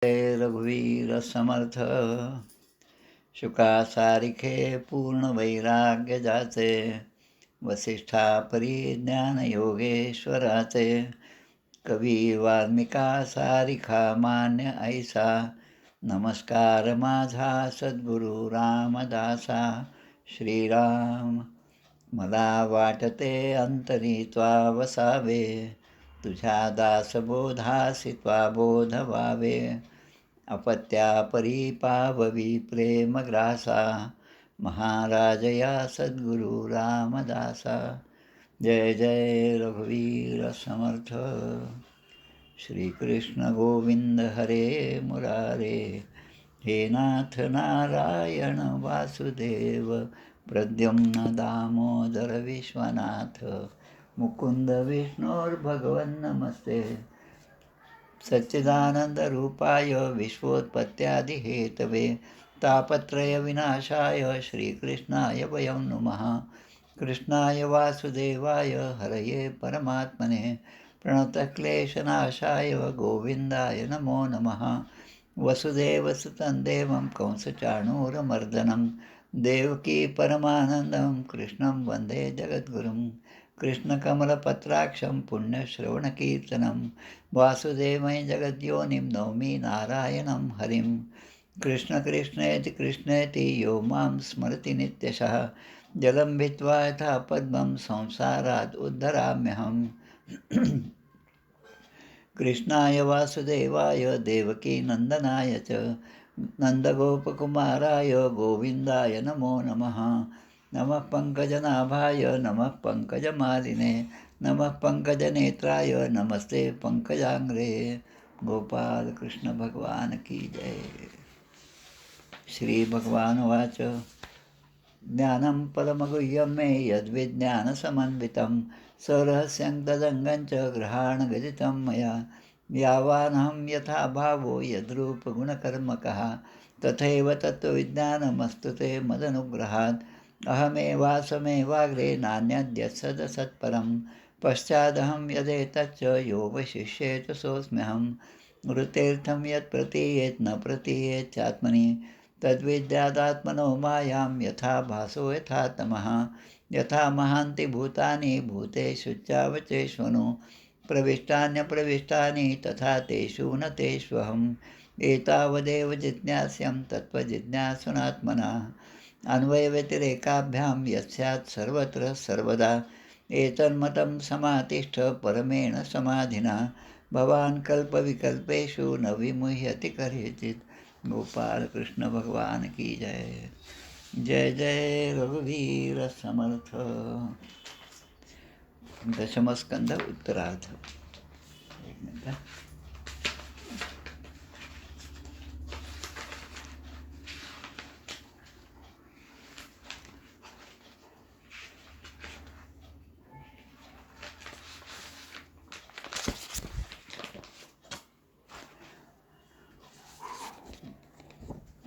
जय रघुवीर समर्थ. शुका सारिखे पूर्ण वैराग्य जाचे, वसिष्ठा परिज्ञान योगेश्वराचे. कवी वाल्मिका सारिखा मान्य ऐसा, नमस्कार माझा सद्गुरु रामदासा. श्रीराम मला वाटते अंतरी त्वा वसावे, तुझ्या दासबोधासी त्वा बोध व्हावे. अपत्या परिपाववी प्रेमग्रासा, महाराज या सद्गुरु रामदासा. जय जय रघुवीर समर्थ. श्रीकृष्ण गोविंद हरे मुरारे, हे नाथ नारायण वासुदेव. प्रद्युम्न दामोदर विश्वनाथ, मुकुंद विष्णुर्भगवन् नमस्ते. सच्चिदानन्दरूपाय विश्वोत्पत्त्यादिहेतवे, तापत्रय विनाशाय श्रीकृष्णाय वयं नुमः. कृष्णाय वासुदेवाय हरये परमात्मने, प्रणतक्लेशनाशाय गोविन्दाय नमो नमः. वसुदेवसुतं देवं कंसचाणूरमर्दनं, देवकी परमानन्दं कृष्णं वन्दे जगद्गुरुं. कृष्णकमलपत्राक्षं पुण्यश्रवणकीर्तनं, वासुदेवं जगद्योनिं नौमि नारायणं हरिं. कृष्ण कृष्णेति कृष्णेति यो मां स्मरति नित्यशः, जलं भित्त्वा यथा पद्मं संसारात् उद्धराम्यहम्. कृष्णाय वासुदेवाय देवकी नन्दनाय च, नन्दगोपकुमाराय गोविन्दाय नमो नमः. नमः पङ्कजनाभाय नमः पङ्कजमालिने, नमः पङ्कजनेत्राय नमस्ते पङ्कजाङ्ग्रे. गोपाल कृष्ण भगवान की जय. श्रीभगवानुवाच ज्ञानं परमगुह्यं मे यद्विज्ञानसमन्वितं, सरहस्यं तदङ्गं च ग्रहाणगदितं मया. यावानहं यथा भावो यद्रूपगुणकर्मकः, तथैव तत्त्वविज्ञानमस्तु ते मदनुग्रहात्. अहमेवासमेवाग्रे नान्यद्यत्सदसत्परं, पश्चादहं यदेतच्च यो वशिष्येत सोऽस्म्यहं. मृतेर्थं यत् प्रतीयेत् न प्रतीयेत् चात्मनि, तद्विद्यादात्मनो मायां यथा भासो यथा तमः. यथा महान्ति भूतानि भूतेषु चावचेष्वनु, प्रविष्टान्यप्रविष्टानि तथा तेषु न तेष्वहम्. एतावदेव जिज्ञास्यं तत्त्वजिज्ञासुनात्मना, अन्वयव्यतिरेकाभ्यां यस्यात् सर्वत्र सर्वदा. एतन्मतं समातिष्ठ परमेण समाधिना, भवान् कल्पविकल्पेषु न विमुह्यति कदाचित्. गोपाल कृष्ण भगवान की जय. जय जय रघुवीर समर्थ. दशमस्कंद उत्तरार्ध. एक मिनिट.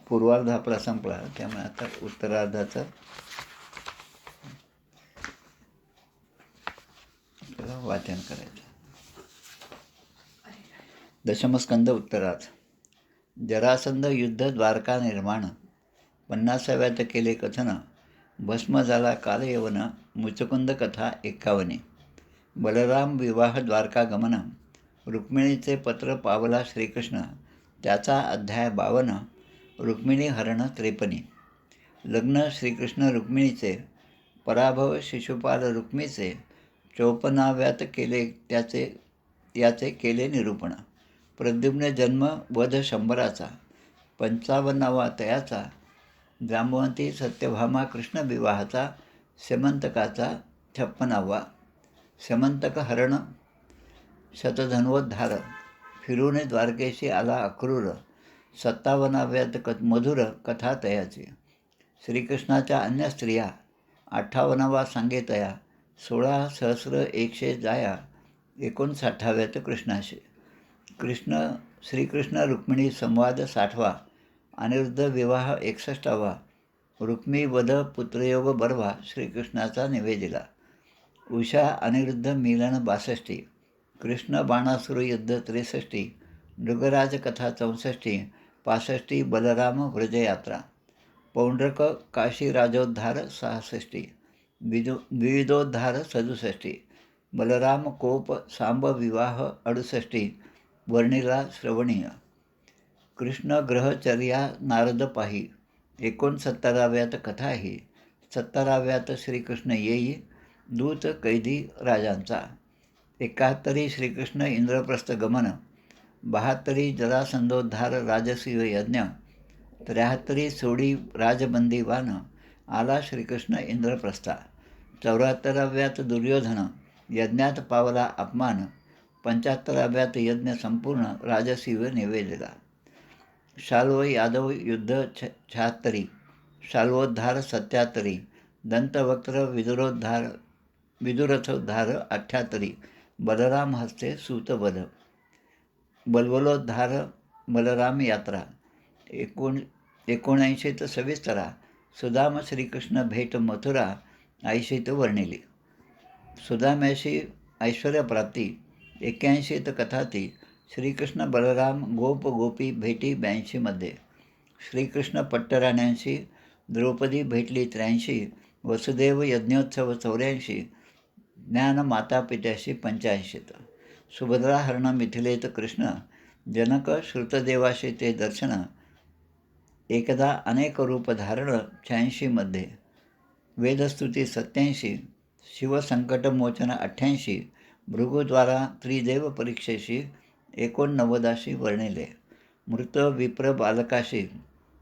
पूर्वार्ध आपला संपला, त्यामुळे आता उत्तरार्धाचं वाचन करायचं. दशमस्कंद उत्तरार्ध. जरासंध युद्ध द्वारका निर्माण, 50व्यात केले कथन, भस्म झाला कालयवन, मुचकुंद कथा 51. बलराम विवाह द्वारकागमन, रुक्मिणीचे पत्र पावला श्रीकृष्ण, त्याचा अध्याय 52. रुक्मिणी हरण 53. लग्न श्रीकृष्ण रुक्मिणीचे, पराभव शिशुपाल रुक्मीचे, 54व्यात केले याचे केले निरूपण. प्रद्युम्न जन्म वध 100चा, 55वा तयाचा, जांबवंती सत्यभामा कृष्ण विवाहाचा, स्यमंतकाचा 56वा. स्यमंतक हरण, शतधन्वोद्धार, फिरून द्वारकेशी आला अक्रूर, 57व्यात मधुर कथा तयाची. श्रीकृष्णाच्या अन्य स्त्रिया, 58वा सांगेतया, 16 सहस्र 100 जाया, 59व्यात कृष्णाशी. श्रीकृष्ण रुक्मिणी संवाद 60वा, अनिरुद्ध विवाह 61वा, रुक्मी वध पुत्रयोग बर्वा श्रीकृष्णाचा निवेदिला. उषा अनिरुद्ध मिलन 62, कृष्ण बाणासुर युद्ध 63, मृगराज कथा 64, 65 बलराम व्रजयात्रा, पौंड्रक काशी राजोद्धार 66, विविधोद्धार 67, बलराम कोप सांब विवाह 68, वर्णिला श्रवणीय, कृष्ण ग्रहचर्या नारद पाही 69व्यात कथा ही, 70व्यात श्रीकृष्ण येई दूत कैदी राजांचा, 71 श्रीकृष्ण इंद्रप्रस्थ गमन, 72 जरासंधोद्धार राजसीय यज्ञ, 73 सोडी राजबंदी वान आला श्रीकृष्ण इंद्रप्रस्था, 74व्यात दुर्योधन यज्ञात पावला अपमान, 75व्यात यज्ञ संपूर्ण राजसीय निवेदिला, शाल्व यादव युद्ध 76, शाल्वोद्धार 77, दंतवक्त्र विदुरथोद्धार 78, बलराम हस्ते सूतवध, बल्वलोद्धार बलराम यात्रा 79 सविस्तरा, सुदाम श्रीकृष्ण भेट मथुरा 80 वर्णिली, सुदाम्याशी ऐश्वर्यप्राप्ती 81 कथा ती, श्रीकृष्ण बलराम गोप गोपी भेटी 82 श्रीकृष्ण पट्टराण्यांशी द्रौपदी भेटली 83, वसुदेव यज्ञोत्सव 84, ज्ञान माता पित्याशी 85, सुभद्रा हरण मिथिलेत कृष्ण, जनक श्रुतदेवाशी ते दर्शन, एकदा अनेक रूप धारण 86, वेदस्तुती 87, शिवसंकटमोचन 88, भृगुद्वारा त्रिदेव परीक्षेशी 89 वर्णिले, मृत विप्र बालकाशी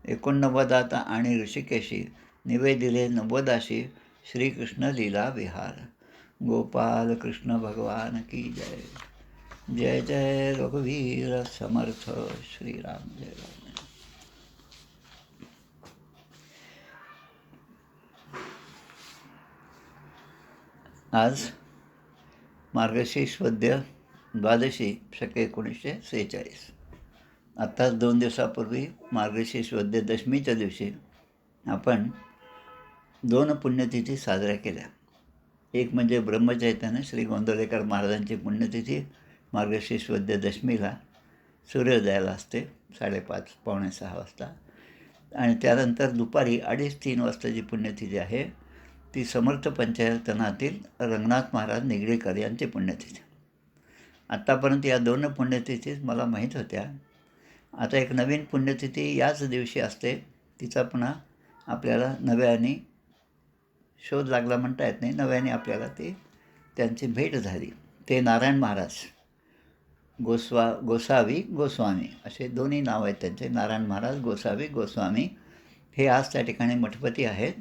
89 आणि ऋषिकेशी निवेदिले 90 श्रीकृष्ण लीला विहार. गोपाल कृष्ण भगवान की जय. जय जय रघुवीर समर्थ श्रीराम जय राम. आज मार्गशीर्ष वद्य द्वादशी शके 1946. आत्ताच 2 दिवसापूर्वी मार्गशीर्ष वद्य दशमीच्या दिवशी आपण 2 पुण्यतिथी साजऱ्या केल्या. एक म्हणजे ब्रह्मचैतन्य श्री गोंदवलेकर महाराजांची पुण्यतिथी मार्गशीर्ष वद्य दशमीला सूर्योदयाला असते 5:30 पावणे 6 वाजता, आणि त्यानंतर दुपारी 2:30-3 वाजता जी पुण्यतिथी आहे ती समर्थ पंचायतनातील रंगनाथ महाराज निगडीकर यांची पुण्यतिथी. आत्तापर्यंत या 2 पुण्यतिथीच मला माहीत होत्या. आता एक नवीन पुण्यतिथी याच दिवशी असते, तिचा पुन्हा आपल्याला नव्याने शोध लागला म्हणता येत नाही, नव्याने आपल्याला त्यांची भेट झाली. ते नारायण महाराज गोसावी गोस्वामी असे दोन्ही नाव आहेत त्यांचे. नारायण महाराज गोसावी गोस्वामी हे आज त्या ठिकाणी मठपती आहेत.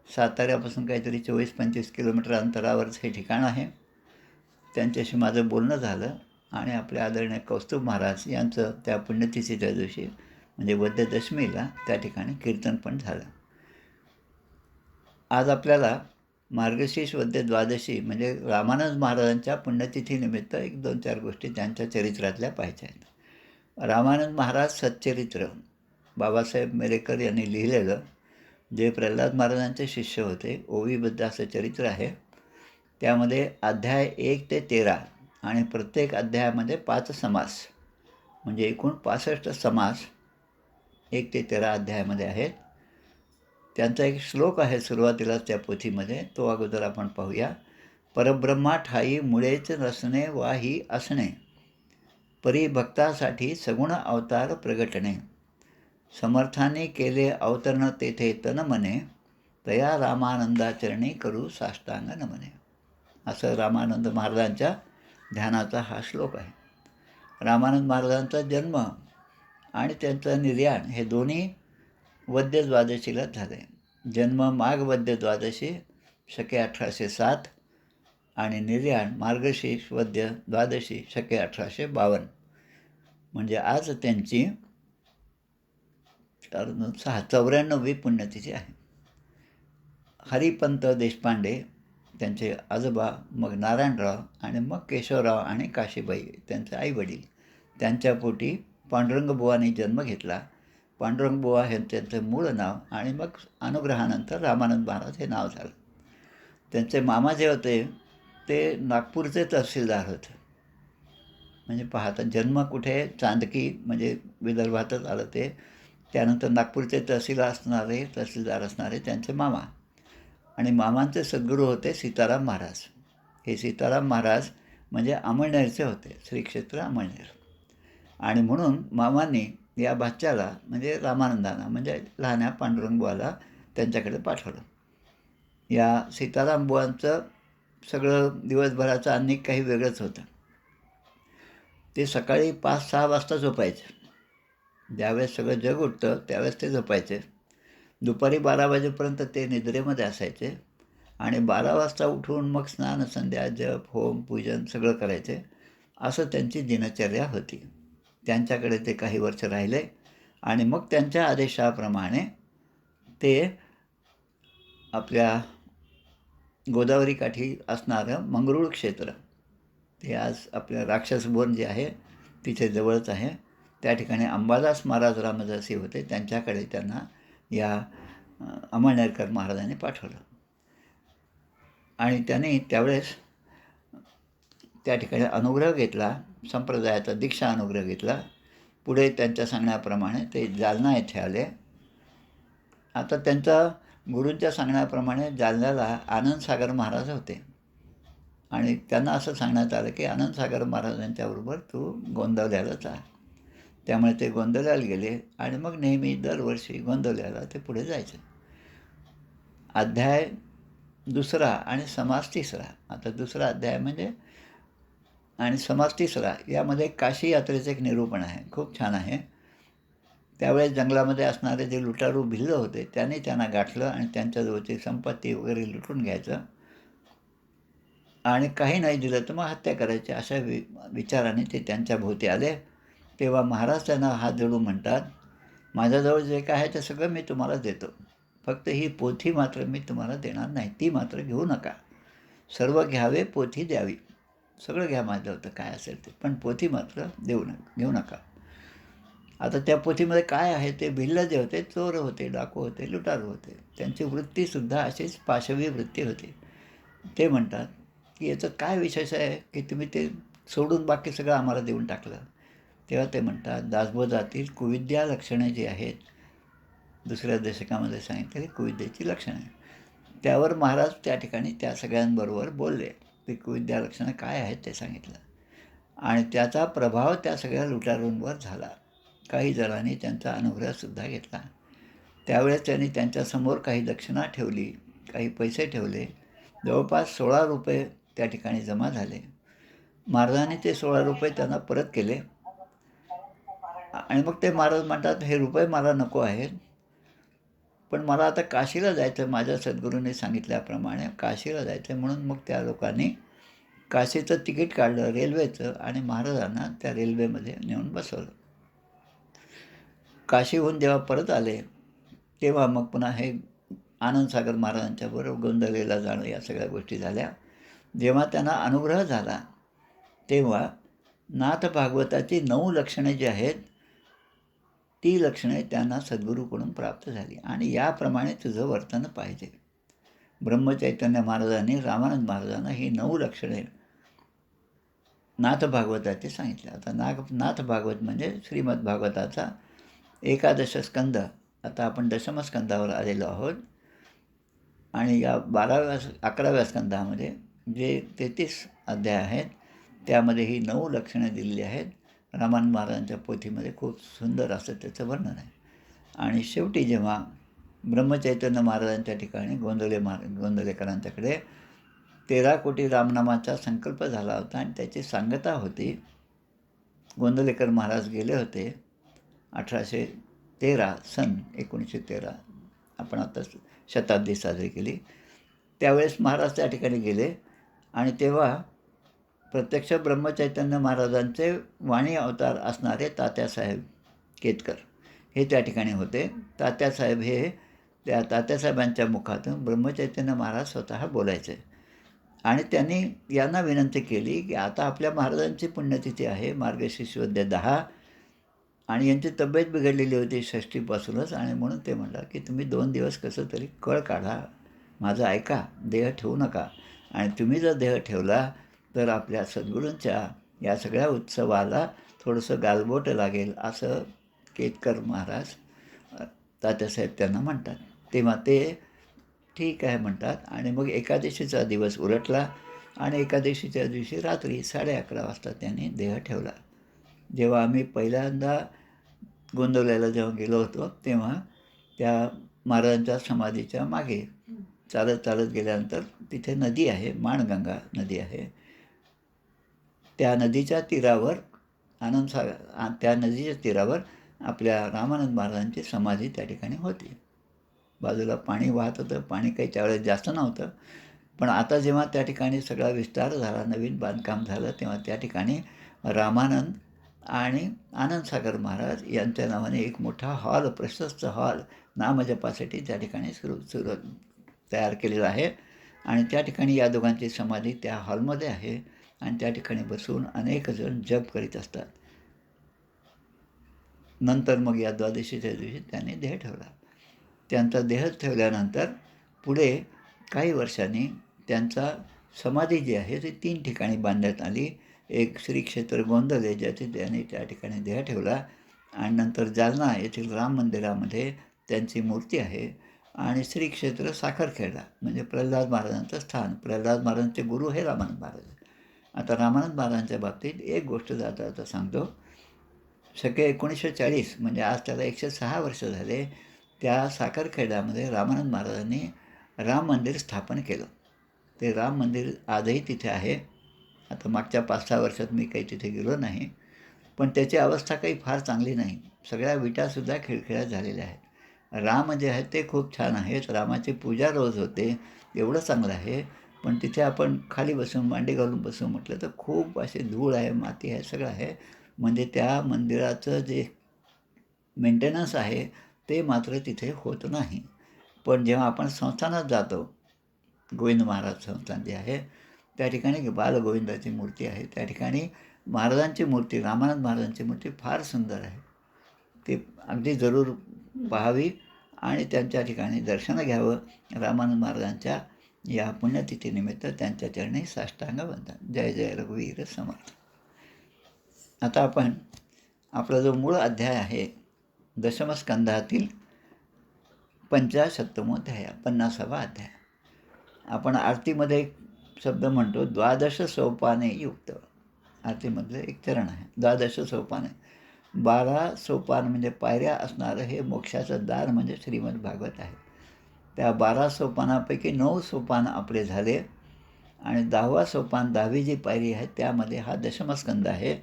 साताऱ्यापासून काहीतरी 24-25 किलोमीटर अंतरावरच हे ठिकाण आहे. त्यांच्याशी माझं बोलणं झालं आणि आपल्या आदरणीय कौस्तुभ महाराज यांचं त्या पुण्यतिथीच्या दिवशी म्हणजे वद्य दशमीला त्या ठिकाणी कीर्तन पण झालं. आज आपल्याला मार्गशीर्ष वद्य द्वादशी म्हणजे रामानंद महाराजांच्या पुण्यतिथीनिमित्त 1-2-4 गोष्टी त्यांच्या चरित्रातल्या पाहायच्या आहेत. रामानंद महाराज सच्चरित्र बाबासाहेब मेलेकर यांनी लिहिलेलं, जे प्रल्हाद महाराजांचे शिष्य होते, ओवीबद्ध असं चरित्र आहे. त्यामध्ये अध्याय 1 ते 13 आणि प्रत्येक अध्यायामध्ये 5 समास म्हणजे एकूण 65 समास 1 ते 13 अध्यायामध्ये आहेत. त्यांचा एक श्लोक आहे सुरुवातीलाच त्या पोथीमध्ये, तो अगोदर आपण पाहूया. परब्रह्मा ठाई मुळेच नसणे वाही असणे, परी भक्तासाठी सगुण अवतार प्रगटणे, समर्थाने केले अवतरण तेथे तन मने, तया रामानंदाचरणी करू साष्टांग नमने. असं रामानंद महाराजांच्या ध्यानाचा हा श्लोक आहे. रामानंद महाराजांचा जन्म आणि त्यांचं निर्याण हे दोन्ही वद्य द्वादशीलाच झाले. जन्म माघ वद्य द्वादशी शके 1807 आणि निर्याण मार्गशीर्ष वद्य द्वादशी शके 1852. म्हणजे आज त्यांची 94वी पुण्यतिथी आहे. हरिपंत देशपांडे त्यांचे आजोबा, मग नारायणराव आणि मग केशवराव आणि काशीबाई त्यांचे आईवडील, त्यांच्या पोटी पांडुरंगबुवांनी जन्म घेतला. पांडुरंगबुवा हे त्यांचं मूळ नाव आणि मग अनुग्रहानंतर रामानंद महाराज हे नाव झालं. त्यांचे मामा जे होते ते नागपूरचे तहसीलदार होते. म्हणजे पाहता जन्म कुठे चांदकी म्हणजे विदर्भातच आलं ते. त्यानंतर नागपूरचे तहसीलदार असणारे त्यांचे मामा आणि मामांचे सद्गुरू होते सीताराम महाराज. हे सीताराम महाराज म्हणजे अमळनेरचे होते, श्री क्षेत्र अमळनेर. आणि म्हणून मामांनी या बाच्याला म्हणजे रामानंदांना म्हणजे लहान्या पांडुरंगबुवाला त्यांच्याकडे पाठवलं. या सीताराम बुवांचं सगळं दिवसभराचं अनेक काही वेगळंच होतं. ते सकाळी 5-6 वाजता झोपायचे. ज्यावेळेस सगळं जग उठतं त्यावेळेस ते झोपायचे. दुपारी 12 वाजेपर्यंत ते निद्रेमध्ये असायचे आणि 12 वाजता उठून मग स्नान, संध्या, जप, होम, पूजन सगळं करायचे. असं त्यांची दिनचर्या होती. त्यांच्याकडे ते काही वर्ष राहिले आणि मग त्यांच्या आदेशाप्रमाणे ते आपल्या गोदावरी काठी असणारं मंगरूळ क्षेत्र, ते आज आपल्या राक्षसभुवन जे आहे तिथे जवळच आहे, त्या ठिकाणी अंबादास महाराज रामदासी होते. त्यांच्याकडे त्यांना या अमळनेरकर महाराजांनी पाठवलं आणि त्यांनी त्यावेळेस त्या ठिकाणी अनुग्रह घेतला, संप्रदायाचा दीक्षा अनुग्रह घेतला. पुढे त्यांच्या सांगण्याप्रमाणे ते जालना येथे आले. आता त्यांचा गुरूंच्या सांगण्याप्रमाणे जालन्याला आनंदसागर महाराज होते आणि त्यांना असं सांगण्यात आलं की आनंदसागर महाराजांच्याबरोबर तू गोंदवल्याला जा. त्यामुळे ते गोंदवल्याला गेले आणि मग नेहमी दरवर्षी गोंदवल्याला ते पुढे जायचे. अध्याय 2 आणि समास 3. आता 2 अध्याय म्हणजे आणि समास 3 यामध्ये काशी यात्रेचं एक निरूपण आहे, खूप छान आहे. त्यावेळेस जंगलामध्ये असणारे जे लुटारू भिल्ल होते त्यांनी त्यांना गाठलं आणि त्यांच्याजवळची संपत्ती वगैरे लुटून घ्यायचं आणि काही नाही दिलं तर मग हत्या करायची, अशा विचाराने ते त्यांच्या भोवती आले. तेव्हा महाराज त्यांना हात जोडून म्हणतात, माझ्याजवळ जे काय आहे ते सगळं मी तुम्हाला देतो, फक्त ही पोथी मात्र मी तुम्हाला देणार नाही, ती मात्र घेऊ नका. सर्व घ्यावे, पोथी द्यावी, सगळं घ्या माझं होतं काय असेल ते, पण पोथी मात्र घेऊ नका. आता त्या पोथीमध्ये काय आहे ते भिल्ल जे होते चोर होते, डाकू होते, लुटारू होते. त्यांची वृत्तीसुद्धा अशीच पाशवी वृत्ती होती. ते म्हणतात की याचं काय विशेष आहे की तुम्ही ते सोडून बाकी सगळं आम्हाला देऊन टाकलं. तेव्हा ते म्हणतात दासबोधातील कुविद्या लक्षणे जी आहेत, 2ऱ्या दशकामध्ये सांगितलेली कुविद्येची लक्षणे, त्यावर महाराज त्या ठिकाणी त्या सगळ्यांबरोबर बोलले. ते कुविद्या लक्षणं काय आहेत ते सांगितलं आणि त्याचा प्रभाव त्या सगळ्या लुटारूंवर झाला. काही जणांनी त्यांचा अनुग्रहसुद्धा घेतला. त्यावेळेस त्यांनी त्यांच्यासमोर काही दक्षिणा ठेवली, काही पैसे ठेवले. जवळपास 16 रुपये त्या ठिकाणी जमा झाले. महाराजांनी ते 16 रुपये त्यांना परत केले आणि मग ते महाराज म्हणतात, हे रुपये मला नको आहेत, पण मला आता काशीला जायचं, माझ्या सद्गुरूंनी सांगितल्याप्रमाणे काशीला जायचं. म्हणून मग त्या लोकांनी काशीचं तिकीट काढलं रेल्वेचं आणि महाराजांना त्या रेल्वेमध्ये नेऊन बसवलं. काशीहून जेव्हा परत आले तेव्हा मग पुन्हा हे आनंदसागर महाराजांच्या बरोबर गोंदवलेला जाणं, या सगळ्या गोष्टी झाल्या. जेव्हा त्यांना अनुग्रह झाला तेव्हा नाथ भागवताची 9 लक्षणे जी आहेत ती लक्षणे त्यांना सद्गुरूकडून प्राप्त झाली आणि याप्रमाणे तुझं वर्तन पाहिजे. ब्रह्मचैतन्य महाराजांनी रामानंद महाराजांना ही 9 लक्षणे नाथ भागवताचे सांगितले. आता नाथ भागवत म्हणजे श्रीमद भागवताचा 11 स्कंद. आता आपण 10म स्कंदावर आलेलो आहोत आणि या 11व्या स्कंदामध्ये जे 33 अध्याय आहेत त्यामध्ये ही 9 लक्षणे दिलेली आहेत. रामानंद महाराजांच्या पोथीमध्ये खूप सुंदर असं त्याचं वर्णन आहे. आणि शेवटी जेव्हा ब्रह्मचैतन्य महाराजांच्या ठिकाणी गोंदवलेकरांच्याकडे 13 कोटी रामनामाचा संकल्प झाला होता आणि त्याची सांगता होती. गोंदवलेकर महाराज गेले होते 1813 सन 1913, आपण आता शताब्दी साजरी केली. त्यावेळेस महाराज त्या ठिकाणी गेले आणि तेव्हा प्रत्यक्ष ब्रह्मचैतन्य महाराजांचे वाणी अवतार असणारे तात्यासाहेब केतकर हे त्या ठिकाणी होते. तात्यासाहेब हे त्या तात्यासाहेबांच्या मुखातून ब्रह्मचैतन्य महाराज स्वतः बोलायचे आणि त्यांनी यांना विनंती केली की आता आपल्या महाराजांची पुण्यतिथी आहे मार्गशीर्ष वद्य 10 आणि यांची तब्येत बिघडलेली होती षष्टीपासूनच आणि म्हणून ते म्हणतात की तुम्ही 2 दिवस कसं तरी कळ काढा, माझं ऐका, देह ठेवू नका आणि तुम्ही जर देह ठेवला तर आपल्या सद्गुरूंच्या या सगळ्या उत्सवाला थोडंसं गालबोट लागेल असं केतकर महाराज तात्यासाहेब त्यांना म्हणतात. तेव्हा ते ठीक आहे म्हणतात आणि मग एकादशीचा दिवस उलटला आणि एकादशीच्या दिवशी रात्री 11:30 वाजता त्यांनी देह ठेवला. जेव्हा आम्ही पहिल्यांदा गोंदवल्याला जेव्हा गेलो होतो तेव्हा त्या महाराजांच्या समाधीच्या मागे चालत चालत गेल्यानंतर तिथे नदी आहे, माणगंगा नदी आहे. त्या नदीच्या तीरावर त्या नदीच्या तीरावर आपल्या रामानंद महाराजांची समाधी त्या ठिकाणी होती. बाजूला पाणी वाहत होतं. पाणी काही त्यावेळेस जास्त नव्हतं. पण आता जेव्हा त्या ठिकाणी सगळा विस्तार झाला, नवीन बांधकाम झालं, तेव्हा त्या ठिकाणी रामानंद आणि आनंदसागर महाराज यांच्या नावाने एक मोठा हॉल, प्रशस्त हॉल नामजपासाठी त्या ठिकाणी तयार केलेला आहे. आणि त्या ठिकाणी या दोघांची समाधी त्या हॉलमध्ये आहे आणि त्या ठिकाणी बसून अनेक जण जप करीत असतात. नंतर मग या द्वादशीच्या दिवशी त्यांनी देह ठेवला. त्यांचा देह ठेवल्यानंतर पुढे काही वर्षांनी त्यांचा समाधी जी आहे ती 3 ठिकाणी बांधण्यात आली. एक श्री क्षेत्र गोंदवले ज्याचे त्यांनी त्या ठिकाणी देह ठेवला आणि नंतर जालना येथील राम मंदिरामध्ये त्यांची मूर्ती आहे आणि श्री क्षेत्र साखरखेडा म्हणजे प्रल्हाद महाराजांचं स्थान. प्रल्हाद महाराजांचे गुरु हे रामानंद महाराज. आता रामानंद महाराजांच्या बाबतीत एक गोष्ट जाता जाता सांगतो. शके 1940 म्हणजे आज त्याला 106 वर्ष झाले. त्या साखरखेड्यामध्ये रामानंद महाराजांनी राम मंदिर स्थापन केलं. ते राम मंदिर आजही तिथे आहे. आता मागच्या 5-6 वर्षात मी काही तिथे गेलो नाही, पण त्याची अवस्था काही फार चांगली नाही. सगळ्या विटासुद्धा खिळखिळ्या झालेल्या आहेत. राम जे आहेत ते खूप छान आहेत. रामाची पूजा रोज होते, एवढं चांगलं आहे. पण तिथे आपण खाली बसून मांडी घालून बसू म्हटलं तर खूप असे धूळ आहे, माती आहे, सगळं आहे. म्हणजे त्या मंदिराचं जे मेंटेनन्स आहे ते मात्र तिथे होत नाही. पण जेव्हा आपण संस्थानात जातो, गोविंद महाराज संस्थान जे आहे त्या ठिकाणी बालगोविंदाची मूर्ती आहे. त्या ठिकाणी महाराजांची मूर्ती, रामानंद महाराजांची मूर्ती फार सुंदर आहे. ती अगदी जरूर पाहावी आणि त्यांच्या ठिकाणी दर्शन घ्यावं. रामानंद महाराजांच्या या पुण्यतिथीनिमित्त त्यांच्या चरणी साष्टांग वंदन. जय जय रघुवीर समर्थ. आता आपण आपला जो मूळ अध्याय आहे दशमस्कंधातील 50वा 50वा अध्याय. आपण आरतीमध्ये एक शब्द म्हणतो 12 सोपाने युक्त. आरतीमधलं एक चरण आहे 12 सोपाने. 12 सोपान म्हणजे पायऱ्या असणारं हे मोक्षाचं दार म्हणजे श्रीमद भागवत आहे. त्या 12 सोपानापैकी 9 सोपान आपले झाले आणि 10वा सोपान 10वी जी पायरी आहे त्यामध्ये हा दशमस्कंद आहे,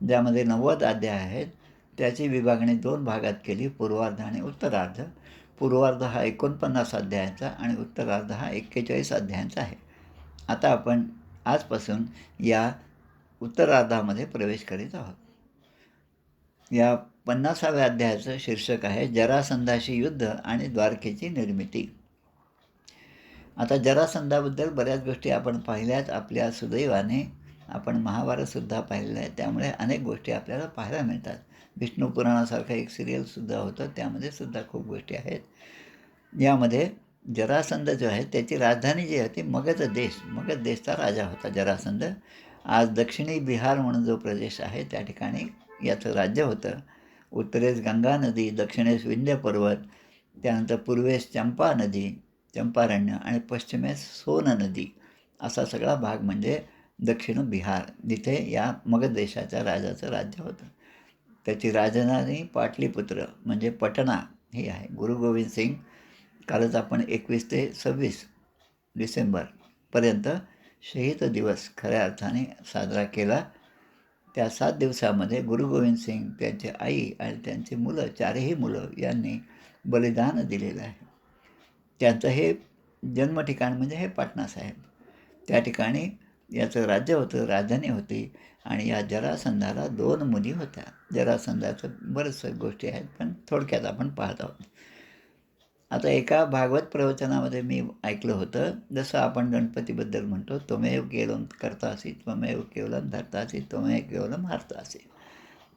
ज्यामध्ये 90 अध्याय आहेत. त्याची विभागणी 2 भागात केली, पूर्वार्ध आणि उत्तरार्ध. पूर्वार्ध हा 49 अध्यायांचा आणि उत्तरार्ध हा 41 अध्यायांचा आहे. आता आपण आजपासून या उत्तरार्धामध्ये प्रवेश करीत आहोत. या 50व्या अध्यायाचं शीर्षक आहे जरासंधाशी युद्ध आणि द्वारकेची निर्मिती. आता जरासंधाबद्दल बऱ्याच गोष्टी आपण पाहिल्यात. आपल्या सुदैवाने आपण महाभारतसुद्धा पाहिलेलं आहे, त्यामुळे अनेक गोष्टी आपल्याला पाहायला मिळतात. विष्णू पुराणासारखं एक सिरियलसुद्धा होतं, त्यामध्ये सुद्धा खूप गोष्टी आहेत. यामध्ये जरासंध जो आहे त्याची राजधानी जी होती मगध देशचा राजा होता जरासंध. आज दक्षिणी बिहार म्हणून जो प्रदेश आहे त्या ठिकाणी याचं राज्य होतं. उत्तरेस गंगा नदी, दक्षिणेस विंध्य पर्वत, त्यानंतर पूर्वेस चंपा नदी, चंपारण्य आणि पश्चिमेस सोन नदी असा सगळा भाग म्हणजे दक्षिण बिहार, जिथे या मगध देशाच्या राजाचं राज्य होतं. त्याची राजधानी पाटलीपुत्र म्हणजे पटना ही आहे. गुरु गोविंद सिंग कालच आपण 21 ते 26 डिसेंबरपर्यंत शहीद दिवस खऱ्या अर्थाने साजरा केला. त्या 7 दिवसामध्ये गुरु गोविंद सिंग, त्यांची आई आणि त्यांची मुलं, 4ही मुलं यांनी बलिदान दिलेलं आहे. त्यांचं हे जन्मठिकाण म्हणजे हे पाटणा साहेब. त्या ठिकाणी याचं राज्य होतं, राजधानी होती आणि या जरासंधाला 2 मुली होत्या. जरासंधाचं बऱ्याचशा गोष्टी आहेत, पण थोडक्यात आपण पाहत आहोत. आता एका भागवत प्रवचनामध्ये मी ऐकलं होतं, जसं आपण गणपतीबद्दल म्हणतो त्वमेव केवलं कर्तासि, त्वमेव केवलं धर्तासि, त्वमेव केवलं हर्तासि.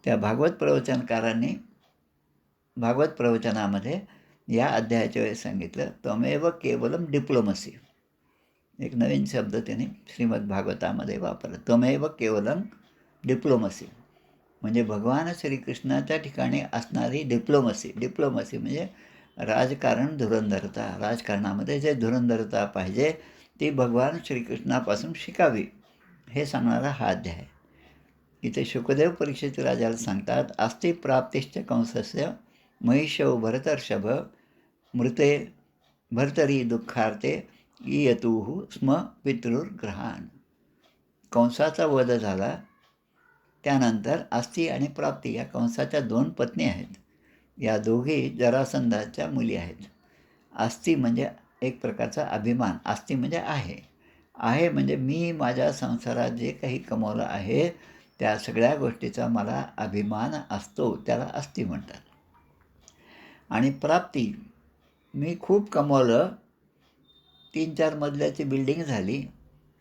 त्या भागवत प्रवचनकारांनी भागवत प्रवचनामध्ये या अध्यायाच्या वेळेस सांगितलं त्वमेव केवलम डिप्लोमसी. एक नवीन शब्द त्यांनी श्रीमद भागवतामध्ये वापरला. त्वमेव केवलम डिप्लोमसी म्हणजे भगवान श्रीकृष्णाच्या ठिकाणी असणारी डिप्लोमसी म्हणजे राजकारण धुरंधरता. राजकारणामध्ये जे धुरंधरता पाहिजे ती भगवान श्रीकृष्णापासून शिकावी हे सांगणारा हा अध्याय आहे. इथे शुकदेव परीक्षित राजाला सांगतात, अस्ति प्राप्तिश्च कंसस्य महिषौ भरतर्षभ मृते भर्तरी दुःखार्ते इयतुः स्म पितृर्ग्रहाण. कंसाचा वध झाला त्यानंतर अस्ति आणि प्राप्ती या कंसाच्या 2 पत्नी आहेत. या दोघी जरासंधाच्या मुली आहेत. अस्ति म्हणजे एक प्रकारचा अभिमान, अस्ति म्हणजे आहे म्हणजे मी माझ्या संसारात जे काही कमवलं आहे त्या सगळ्या गोष्टीचा मला अभिमान असतो, त्याला अस्ति म्हणतात. आणि प्राप्ती, मी खूप कमवलं, 3-4 मजल्याची बिल्डिंग झाली,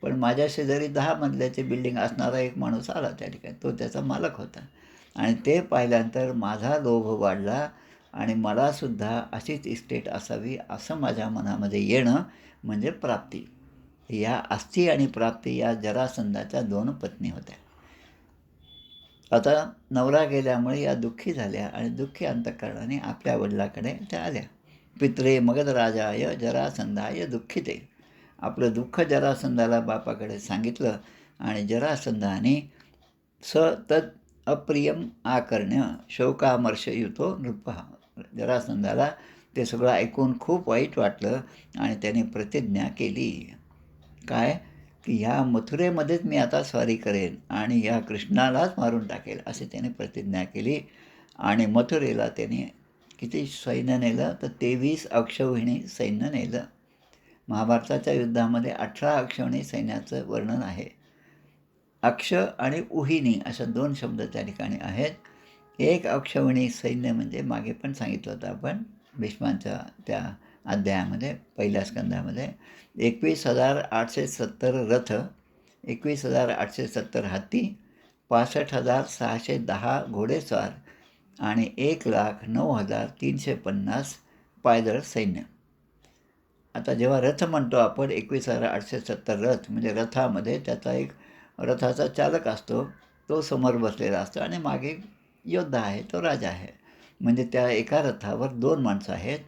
पण माझ्या शेजारी 10 मजल्याची बिल्डिंग असणारा एक माणूस आला त्या ठिकाणी, तो त्याचा मालक होता. आणि ते पाहिल्यानंतर माझा लोभ वाढला आणि मलासुद्धा अशीच इस्टेट असावी असं माझ्या मनामध्ये येणं म्हणजे प्राप्ती. या अस्ति आणि प्राप्ती या जरासंधाच्या 2 पत्नी होत्या. आता नवरा गेल्यामुळे या दुःखी झाल्या आणि दुःखी अंतःकरणाने आपल्या वडिलाकडे त्या आल्या. पित्रे मगधराजाय जरासंधाय दुःखिते. आपलं दुःख जरासंधाला बापाकडे सांगितलं आणि जरासंधाने स तत् अप्रियम आकर्ण्य शोकामर्षयुतो नृपः. जरासंधाला ते सगळं ऐकून खूप वाईट वाटलं आणि त्याने प्रतिज्ञा केली. काय की ह्या मथुरेमध्येच मी आता स्वारी करेन आणि ह्या कृष्णालाच मारून टाकेल अशी त्याने प्रतिज्ञा केली. आणि मथुरेला त्याने किती सैन्य नेलं तर 23 अक्षौहिणी सैन्य नेलं. महाभारताच्या युद्धामध्ये 18 अक्षौहिणी सैन्याचं वर्णन आहे. अक्ष आणि उहिणी अशा 2 शब्द त्या ठिकाणी आहेत. एक अक्षौहिणी सैन्य म्हणजे मागे पण सांगितलं होतं आपण भीष्मांच्या त्या अध्यायामध्ये, पहिल्या स्कंदामध्ये 21,870 रथ, 21,870 हत्ती, 65,610 घोडेस्वार आणि 1,09,350 पायदळ सैन्य. आता जेव्हा रथ म्हणतो आपण 21,870 रथ म्हणजे रथामध्ये त्याचा एक रथाचा चालक असतो, तो समोर बसलेला असतो आणि मागे योद्धा आहे, तो राजा आहे. म्हणजे त्या एका रथावर 2 माणसं आहेत.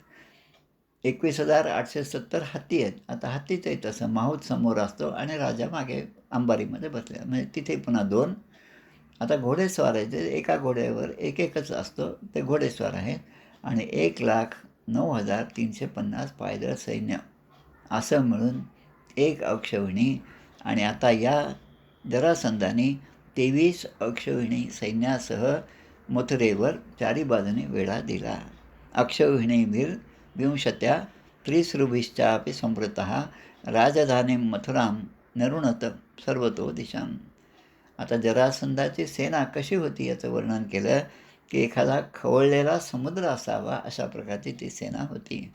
21,870 हत्ती आहेत. आता हत्तीचंही तसं माहूत समोर असतो आणि राजा मागे अंबारीमध्ये बसलेला, म्हणजे तिथे पुन्हा 2. आता घोडेस्वार आहे, ते एका घोड्यावर एकच असतो, ते घोडेस्वार आहेत. आणि 1,09,350 पायदळ सैन्य असं मिळून 1 अक्षौहिणी. आणि आता या जरासंधाने 23 अक्षौहिणी सैन्यासह मथुरेवर 4 बाजूने वेढा दिला. अक्षौहिणीभिर विंशत्या त्रिसृभिश्चापि संवृतः राजधानीं मथुरां नरुणत सर्वतो दिशां. आता जरासंधाची सेना कशी होती याचं वर्णन केलं की एखादा खवळलेला समुद्र असावा अशा प्रकारची ती सेना होती.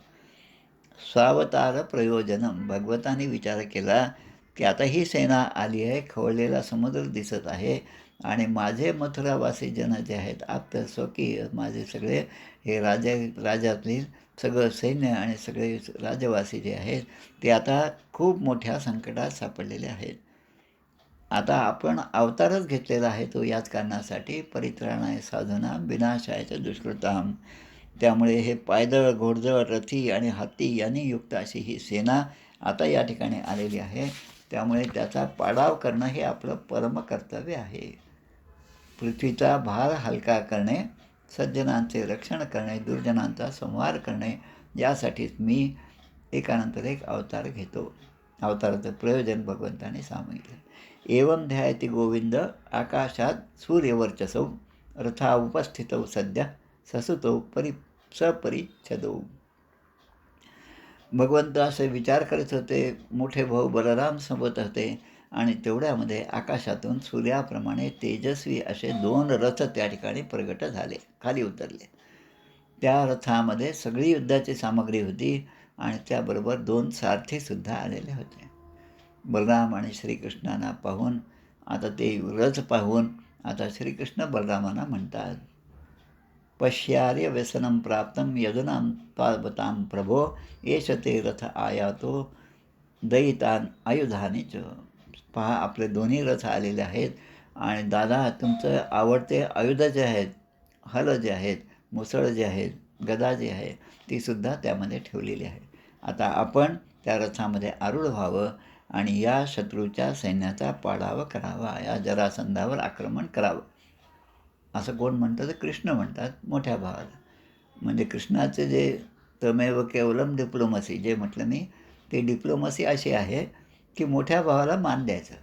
स्वावतार प्रयोजनम, भगवताने विचार केला की आता ही सेना आली आहे, खवळलेला समुद्र दिसत आहे आणि माझे मथुरावासी जन जे आहेत आप्त स्वकीय माझे सगळे हे राज्यातली सगळं सैन्य आणि सगळे राज्यवासी जे आहेत ते आता खूप मोठ्या संकटात सापडलेले आहेत. आता आपण अवतारच घेतलेला आहे तो याच कारणासाठी, परित्राणाय साधूना विनाशाय दुष्कृताम. त्यामुळे हे पायदळ, घोडदळ, रथी आणि हत्ती यांनी युक्त अशी ही सेना आता या ठिकाणी आलेली आहे. त्यामुळे त्याचा पाडाव करणं हे आपलं परमकर्तव्य आहे. पृथ्वीचा भार हलका करणे, सज्जनांचे रक्षण करणे, दुर्जनांचा संहार करणे यासाठीच मी एकानंतर एक अवतार घेतो. अवताराचं प्रयोजन भगवंताने सांगितलं. एवं ध्यायति गोविंद आकाशात सूर्यवर्चसौ रथा उपस्थितौ सद्य ससुतौ सपरिच्छदौ. भगवंत असे विचार करत होते, मोठे भाऊ बलराम सोबत होते आणि तेवढ्यामध्ये आकाशातून सूर्याप्रमाणे तेजस्वी असे 2 रथ त्या ठिकाणी प्रगट झाले, खाली उतरले. त्या रथामध्ये सगळी युद्धाची सामग्री होती आणि त्याबरोबर 2 सारथीसुद्धा आलेले होते. बलराम आणि श्रीकृष्णांना पाहून आता ते रथ पाहून आता श्रीकृष्ण बलरामांना म्हणतात, पश्यार्य व्यसनं प्राप्तं यदुनां त्वावतां प्रभो एष ते रथ आयातो दयितान आयुधानी च. पहा आपले 2 रथ आलेले आहेत आणि दादा तुमचं आवडते आयुध जे आहेत, हल जे आहेत, मुसळ जे आहेत, गदा जी आहे, तीसुद्धा त्यामध्ये ठेवलेली आहे. आता आपण त्या रथामध्ये आरूढ व्हावं आणि या शत्रूच्या सैन्याचा पाडाव करावा, या जरासंधावर आक्रमण करावं. असं कोण म्हणतं तर कृष्ण म्हणतात मोठ्या भावाला. म्हणजे कृष्णाचे जे तमेव केवलम डिप्लोमसी जे म्हटलं मी, ते डिप्लोमसी अशी आहे की मोठ्या भावाला मान द्यायचा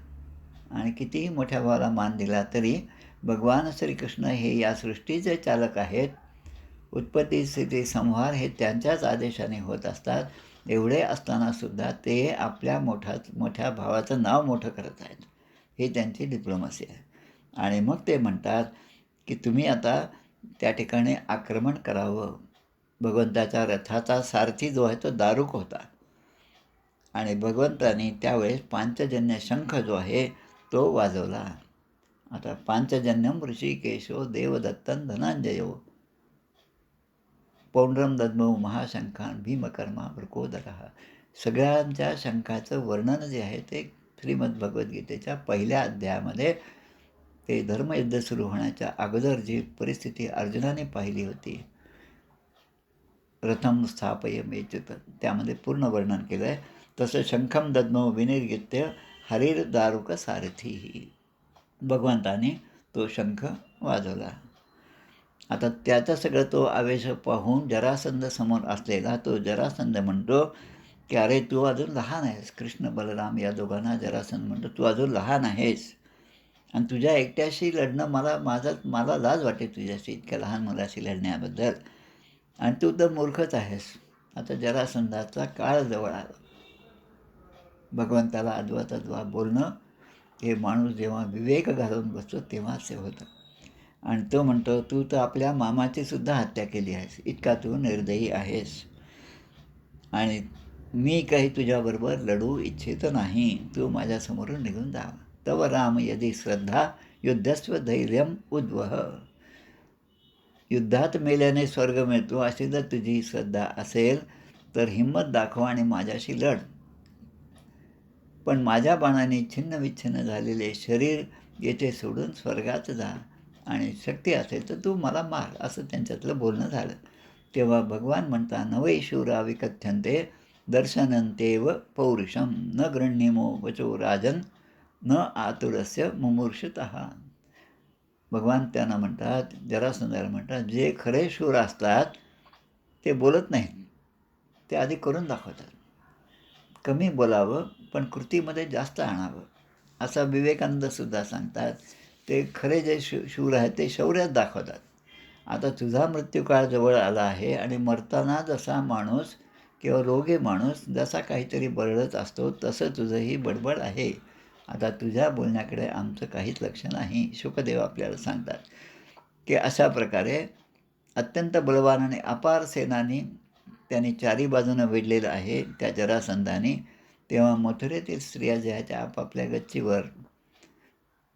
आणि कितीही मोठ्या भावाला मान दिला तरी भगवान श्रीकृष्ण हे या सृष्टीचे चालक आहेत. उत्पत्ती स्थिती संहार हे त्यांच्याच आदेशाने होत असतात. एवढे असतानासुद्धा ते आपल्या मोठ्या भावाचं नाव मोठं करत आहेत. ही त्यांची डिप्लोमसी आहे. आणि मग ते म्हणतात की तुम्ही आता त्या ठिकाणी आक्रमण करावं. भगवंताच्या रथाचा सारथी जो आहे तो दारुक होता आणि भगवंतानी त्यावेळेस पांचजन्य शंख जो आहे तो वाजवला. आता पांचजन्यम ऋषिकेशो देवदत्तन धनंजयो पौंड्रम दद्मौ महाशंखान भीमकर्मा वृकोदरः. सगळ्यांच्या शंखाचं वर्णन जे आहे ते श्रीमद्भगवद्गीतेच्या पहिल्या अध्यायामध्ये ते धर्मयुद्ध सुरू होण्याच्या अगोदर जी परिस्थिती अर्जुनाने पाहिली होती, रथम स्थापय मेच्युत, त्यामध्ये पूर्ण वर्णन केलं आहे. तसं शंखम दद्मौ विनिर्गित्य हरिर दारुक सारथी, भगवंताने तो शंख वाजवला. आता त्याचा सगळं तो आवेश पाहून जरासंध समोर असलेला तो जरासंध म्हणतो की अरे तू अजून लहान आहेस. कृष्ण बलराम या दोघांना जरासंध म्हणतो तू अजून लहान आहेस आणि तुझ्या एकट्याशी लढणं मला लाज वाटते तुझ्याशी इतक्या लहान मुलाशी लढण्याबद्दल, आणि तू तर मूर्खच आहेस. आता जरासंधाचा काळ जवळ आला. भगवंताला अद्वा बोलणं हे माणूस जेव्हा विवेक घालून बसतो तेव्हाच ते होतं. आणि तो म्हणतो तू तर आपल्या मामाची सुद्धा हत्या केली आहेस, इतका तू निर्दयी आहेस आणि मी काही तुझ्याबरोबर लढू इच्छित नाही. तू माझ्यासमोरून निघून जा. तव राम यदि श्रद्धा युद्धस्व धैर्यम उद्वह. युद्धात मेल्याने स्वर्ग मिळतो अशी जर तुझी श्रद्धा असेल तर हिंमत दाखव आणि माझ्याशी लढ. पण माझ्या बाणाने छिन्नविच्छिन्न झालेले शरीर येथे सोडून स्वर्गात जा आणि शक्ती असेल तर तू मला मार, असं त्यांच्यातलं बोलणं झालं. तेव्हा भगवान म्हणता नवै शूरा विकथ्यन्ते दर्शनन्तेव पौरुषम न गृह्णीमो वचो राजन न आतुरस्य मुमूर्षुतः. भगवान त्यांना म्हणतात, जरासंधाला म्हणतात, जे खरे शूर असतात ते बोलत नाहीत, ते आधी करून दाखवतात. कमी बोलावं पण कृतीमध्ये जास्त आणावं, असा विवेकानंदसुद्धा सांगतात. ते खरे जे शूर आहेत ते शौर्यात दाखवतात. आता तुझा मृत्यूकाळ जवळ आला आहे आणि मरताना जसा माणूस किंवा रोगी माणूस जसा काहीतरी बरडत असतो तसं तुझंही बडबड आहे. आता तुझ्या बोलण्याकडे आमचं काहीच लक्ष नाही. शुकदेव आपल्याला सांगतात की अशा प्रकारे अत्यंत बलवान आणि अपार सेनानी त्यांनी चारी बाजूनं वेढलेलं आहे त्या जरासंधाने. तेव्हा मथुरेतील स्त्रिया ज्या आहेत त्या आपापल्या गच्चीवर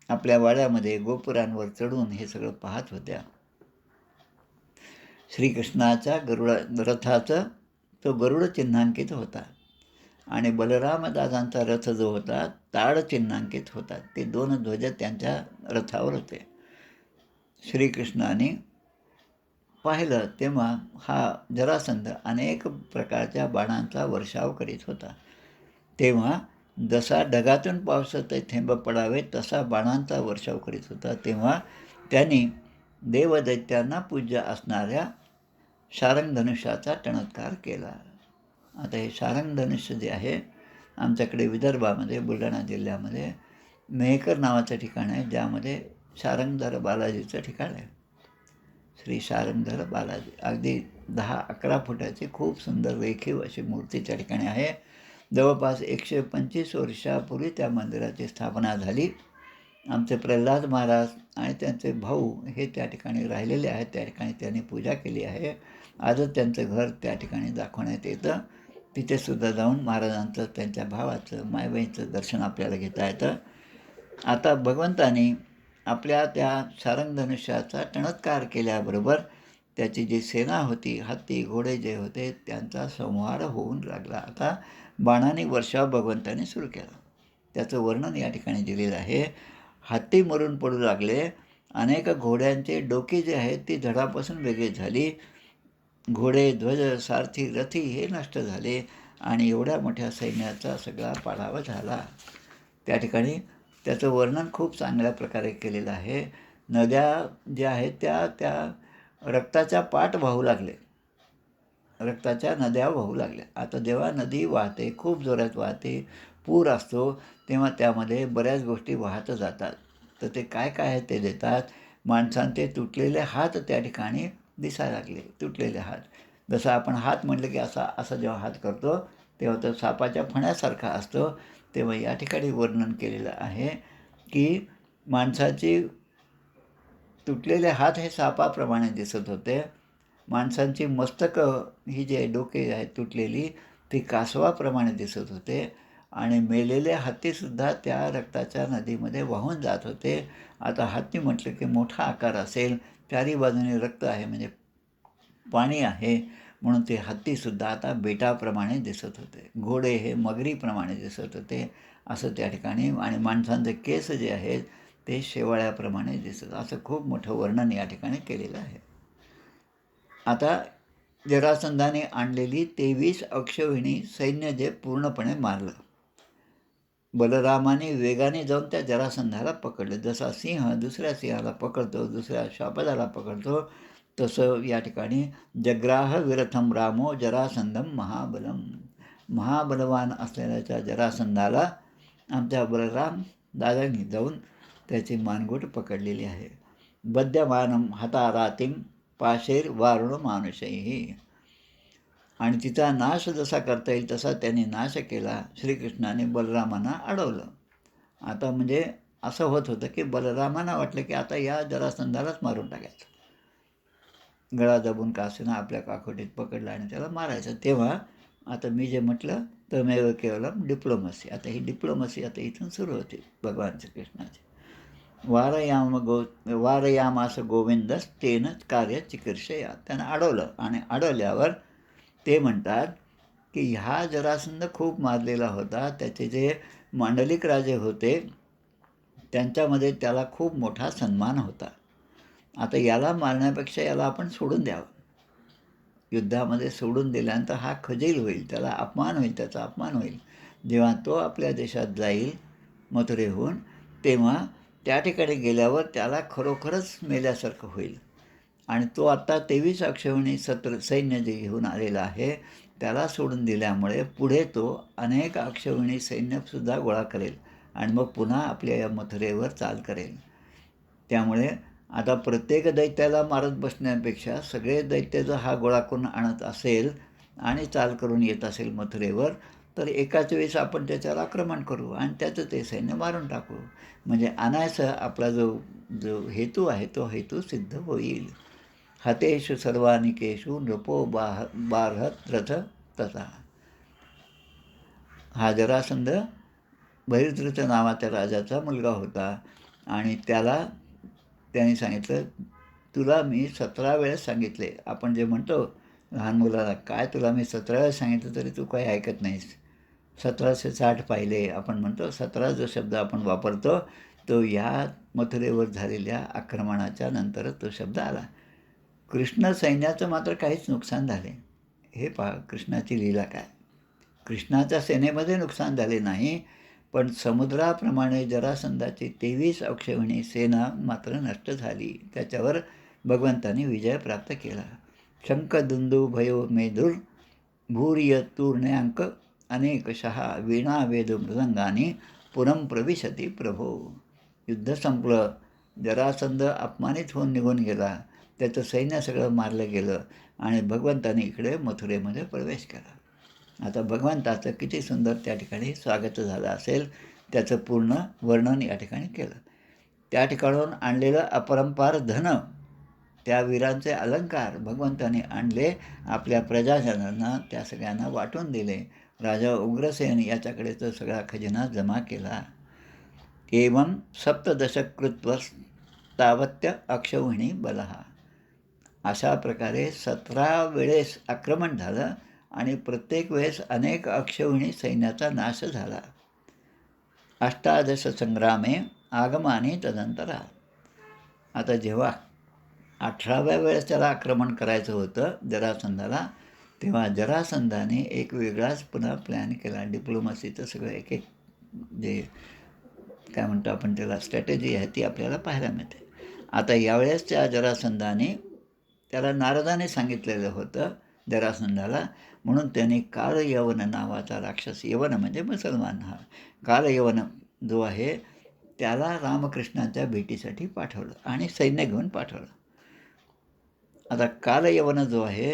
आपल्या वाड्यामध्ये गोपुरांवर चढून हे सगळं पाहत होत्या. श्रीकृष्णाच्या रथाचं तो गरुड चिन्हांकित होता आणि बलरामदादांचा रथ जो होता ताड चिन्हांकित होता. ते दोन ध्वज त्यांच्या रथावर होते. श्रीकृष्णाने पाहिलं तेव्हा हा जरासंध अनेक प्रकारच्या बाणांचा वर्षाव करीत होता. तेव्हा जसा ढगातून पावसाचे थेंब पडावे तसा बाणांचा वर्षाव करीत होता. तेव्हा त्यांनी देवदैत्यांना पूज्य असणाऱ्या शारंग धनुष्याचा चमत्कार केला. आता हे शारंग धनुष्य जे आहे आमच्याकडे विदर्भामध्ये बुलढाणा जिल्ह्यामध्ये मेहकर नावाचं ठिकाण आहे, ज्यामध्ये शारंगधर बालाजीचं ठिकाण आहे. श्री शारंगधर बालाजी अगदी 10-11 फुटाची खूप सुंदर रेखीव अशी मूर्ती त्या ठिकाणी आहे. जवळपास 125 वर्षापूर्वी त्या मंदिराची स्थापना झाली. आमचे प्रल्हाद महाराज आणि त्यांचे भाऊ हे त्या ठिकाणी राहिलेले आहेत. त्या ठिकाणी त्यांनी पूजा केली आहे. आजच त्यांचं घर त्या ठिकाणी दाखवण्यात येतं. तिथेसुद्धा जाऊन महाराजांचं, त्यांच्या भावाचं, मायबाईंचं दर्शन आपल्याला घेता येतं. आता भगवंतानी आपल्या त्या शारंग धनुष्याचा चमत्कार केल्याबरोबर त्याची जी सेना होती, हत्ती घोडे जे होते त्यांचा संहार होऊन लागला. आता बाणाने वर्षाव भगवंताने सुरू केला. त्याचं वर्णन या ठिकाणी दिलेलं आहे. हत्ती मरून पडू लागले. अनेक घोड्यांचे डोके जे आहेत ती धडापासून वेगळी झाली. घोडे, ध्वज, सारथी, रथी हे नष्ट झाले आणि एवढ्या मोठ्या सैन्याचा सगळा पाडावा झाला. त्या ठिकाणी त्याचं वर्णन खूप चांगल्या प्रकारे केलेलं आहे. नद्या ज्या आहेत त्या रक्ताच्या पाट वाहू लागले. रक्ताच्या नद्या वाहू लागल्या. आता जेव्हा नदी वाहते, खूप जोरात वाहते, पूर असतो, तेव्हा त्यामध्ये बऱ्याच गोष्टी वाहत जातात. तर ते काय काय आहे ते देतात. माणसांचे तुटलेले हात त्या ठिकाणी दिसायला लागले. तुटलेले हात. जसं आपण हात म्हटलं की असा जेव्हा हात करतो तेव्हा तो सापाच्या फण्यासारखा असतो. तेव्हा या ठिकाणी वर्णन केलेलं आहे की माणसाची तुटलेले हात हे सापाप्रमाणे दिसत होते. माणसांची मस्तकं ही जी डोके आहेत तुटलेली ती कासवाप्रमाणे दिसत होते आणि मेलेले हत्तीसुद्धा त्या रक्ताच्या नदीमध्ये वाहून जात होते. आता हत्ती म्हटलं की मोठा आकार असेल, चारी बाजूने रक्त आहे म्हणजे पाणी आहे, म्हणून ते हत्तीसुद्धा आता बेटाप्रमाणे दिसत होते. घोडे हे मगरीप्रमाणे दिसत होते असं त्या ठिकाणी. आणि माणसांचे केस जे आहेत ते शेवाळ्याप्रमाणे दिसत, असं खूप मोठं वर्णन या ठिकाणी केलेलं आहे. आता जरासंधाने आणलेली 23 अक्षौहिणी सैन्य जे पूर्णपणे मारलं. बलरामाने वेगाने जाऊन त्या जरासंधाला पकडलं. जसा सिंह दुसऱ्या सिंहाला पकडतो, दुसऱ्या श्वापदाला पकडतो, तसं या ठिकाणी जग्राह विरथम रामो जरासंधम महाबलम. महाबलवान असलेल्या त्या जरासंधाला आमच्या बलराम दादांनी जाऊन त्याची मानगूट पकडलेली आहे. बद्यमानम हतारातिम पाशेर वारुण मानुषैही. आणि तिचा नाश जसा करता येईल तसा त्यांनी नाश केला. श्रीकृष्णाने बलरामांना अडवलं. आता म्हणजे असं होत होतं की बलरामांना वाटलं की आता या जरासंधालाच मारून टाकायचं. गळा दाबून का असेना आपल्या काकोटीत पकडलं आणि त्याला मारायचं. तेव्हा आता मी जे म्हटलं तमेव केवलम डिप्लोमसी, आता ही डिप्लोमसी आता इथून सुरू होती भगवान श्रीकृष्णाची. वारयामास गोविंदस तेनच कार्य चिकीर्षया. त्यानं अडवलं आणि अडवल्यावर ते म्हणतात की ह्या जरासंध खूप मारलेला होता. त्याचे जे मांडलिक राजे होते त्यांच्यामध्ये त्याला खूप मोठा सन्मान होता. आता याला मारण्यापेक्षा याला आपण सोडून द्यावं. युद्धामध्ये सोडून दिल्यानंतर हा खजील होईल, त्याला अपमान होईल, त्याचा अपमान होईल. जेव्हा तो आपल्या देशात जाईल मथुरेहून, तेव्हा त्या ठिकाणी गेल्यावर त्याला खरोखरच मेल्यासारखं होईल. आणि तो आत्ता 23 अक्षौहिणी सैन्य जे घेऊन आलेला आहे त्याला सोडून दिल्यामुळे पुढे तो अनेक अक्षौहिणी सैन्यसुद्धा गोळा करेल आणि मग पुन्हा आपल्या या मथुरेवर चाल करेल. त्यामुळे आता प्रत्येक दैत्याला मारत बसण्यापेक्षा सगळे दैत्य जर हा गोळा करून आणत असेल आणि चाल करून येत असेल मथुरेवर, तर एकाच वेळेस आपण त्याच्यावर आक्रमण करू आणि त्याचं ते सैन्य मारून टाकू. म्हणजे अनायासं आपला जो हेतू आहे तो हेतू सिद्ध होईल. हतेषु सर्वानिकेषु नृपो बार्हत रथ तथा. हा जरासंध बहिर्दृत नावाच्या राजाचा मुलगा होता आणि त्याने सांगितलं, तुला मी 17 वेळेस सांगितले. आपण जे म्हणतो लहान मुलाला, काय तुला मी 17 वेळेस सांगितलं तरी तू काही ऐकत नाहीस. 1760 पाहिले आपण म्हणतो. 17 जो शब्द आपण वापरतो तो ह्या मथुरेवर झालेल्या आक्रमणाच्या नंतरच तो शब्द आला. कृष्ण सैन्याचं मात्र काहीच नुकसान झाले. हे पहा कृष्णाची लीला काय. कृष्णाच्या सेनेमध्ये नुकसान झाले नाही, पण समुद्राप्रमाणे जरासंधाची 23 अक्षौहिणी सेना मात्र नष्ट झाली. त्याच्यावर भगवंतांनी विजय प्राप्त केला. शंख दुंदू भयो मेधुर भूर्य तूर्ण्यांक अनेकशः वीणा वेद मृदंगानी पुरम प्रविशती प्रभो. युद्ध संपलं. जरासंध अपमानित होऊन निघून गेला. त्याचं सैन्य सगळं मारलं गेलं आणि भगवंताने इकडे मथुरेमध्ये प्रवेश केला. आता भगवंताचं किती सुंदर त्या ठिकाणी स्वागत झालं असेल त्याचं पूर्ण वर्णन या ठिकाणी केलं. त्या ठिकाणून आणलेलं अपरंपार धन, त्या वीरांचे अलंकार भगवंताने आणले, आपल्या प्रजाजनांना त्या सगळ्यांना वाटून दिले. राजा उग्रसेन याच्याकडे तो सगळा खजिना जमा केला. एवं सप्तदशकृत्वस तावत्य अक्षौहिणी बलहा. अशा प्रकारे 17 वेळेस आक्रमण झालं आणि प्रत्येक वेळेस अनेक अक्षौहिणी सैन्याचा नाश झाला. 18 संग्रामे आगमाने तदंतरा. आता जेव्हा 18व्या वेळेस त्याला आक्रमण करायचं होतं जरासंधाला, तेव्हा जरासंधाने एक वेगळाच पुन्हा प्लॅन केला. डिप्लोमसीचं सगळं एक एक जे काय म्हणतो आपण त्याला स्ट्रॅटेजी आहे ती आपल्याला पाहायला मिळते. आता यावेळेस त्या जरासंधाने त्याला नारदाने सांगितलेलं होतं जरासंधाला, म्हणून त्याने कालयवन नावाचा राक्षस, यवन म्हणजे मुसलमान, हा कालयवन जो आहे त्याला रामकृष्णांच्या भेटीसाठी पाठवलं आणि सैन्य घेऊन पाठवलं. आता कालयवन जो आहे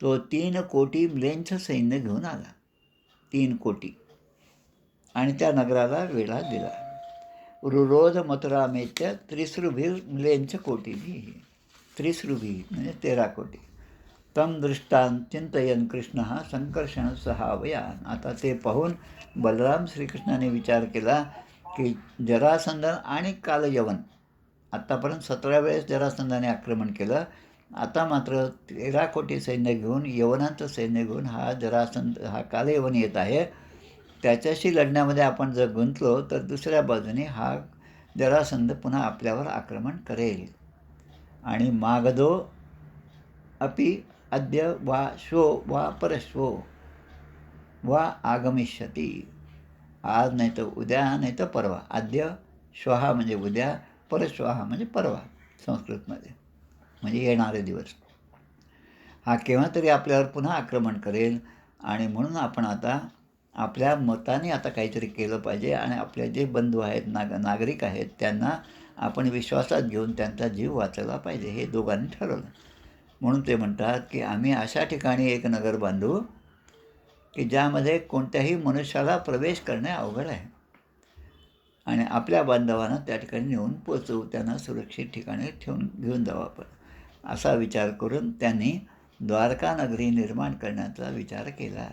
तो 3 कोटी म्लेंछ सैन्य घेऊन आला, 3 कोटी, आणि त्या नगराला वेढा दिला. रुरोध मथुरामेत्य त्रिसृभिर म्लेंछ कोटीभिः, त्रिसृभिः म्हणजे 13 कोटी. तम दृष्टान चिंतयन कृष्ण हा संकर्षण सहावयान. आता ते पाहून बलराम श्रीकृष्णाने विचार केला की जरासंध आणि कालयवन, आत्तापर्यंत 17 वेळेस जरासंधाने आक्रमण केलं, आता मात्र 13 कोटी सैन्य घेऊन, यवनांचं सैन्य घेऊन हा कालयवन येत आहे. त्याच्याशी लढण्यामध्ये आपण जर गुंतलो तर दुसऱ्या बाजूने हा जरासंध पुन्हा आपल्यावर आक्रमण करेल. आणि मागधो अपि अद्य वा श्वो वा परश्वो वा आगमिष्यती. आज नाही तर उद्या नाही तर परवा. आद्य श्वहा म्हणजे उद्या, परश्वहा म्हणजे परवा संस्कृतमध्ये, म्हणजे येणारे दिवस. हा केव्हा तरी आपल्यावर पुन्हा आक्रमण करेल. आणि म्हणून आपण आता आपल्या मताने आता काहीतरी केलं पाहिजे आणि आपले जे बंधू आहेत, नागरिक आहेत, त्यांना आपण विश्वासात घेऊन त्यांचा जीव वाचवला पाहिजे, हे दोघांनी ठरवलं. म्हणून ते म्हणतात की आम्ही अशा ठिकाणी एक नगर बांधू की ज्यामध्ये कोणत्याही मनुष्याला प्रवेश करणे अवघड आहे, आणि आपल्या बांधवांना त्या ठिकाणी नेऊन पोचवू, त्यांना सुरक्षित ठिकाणी घेऊन जावं आपण. असा विचार करून त्यांनी द्वारका नगरी निर्माण करण्याचा विचार केला.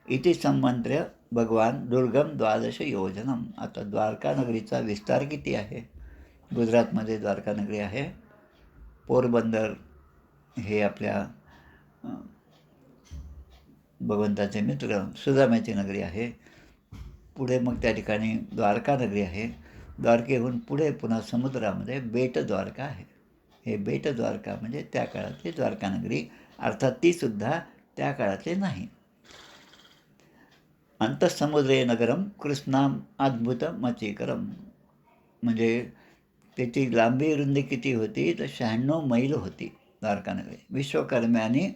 इति संमंत्र्य भगवान दुर्गम 12 योजनम. आता द्वारका नगरीचा विस्तार किती आहे? गुजरातमध्ये द्वारका नगरी आहे. पोरबंदर हे आपल्या भगवंताचे मित्र सुदाम्याची नगरी आहे. पुढे मग त्या ठिकाणी द्वारका नगरी आहे. द्वारकेहून पुढे पुन्हा समुद्रामध्ये बेट द्वारका आहे. हे बेट द्वारका म्हणजे त्या काळातली द्वारका नगरी, अर्थात तीसुद्धा त्या काळातली नाही. अंतःसमुद्रे नगरम कृष्णाम अद्भुत मचीकरम. म्हणजे त्याची लांबी रुंदी किती होती तर 96 मैल होती द्वारका नगरी. विश्वकर्म्याने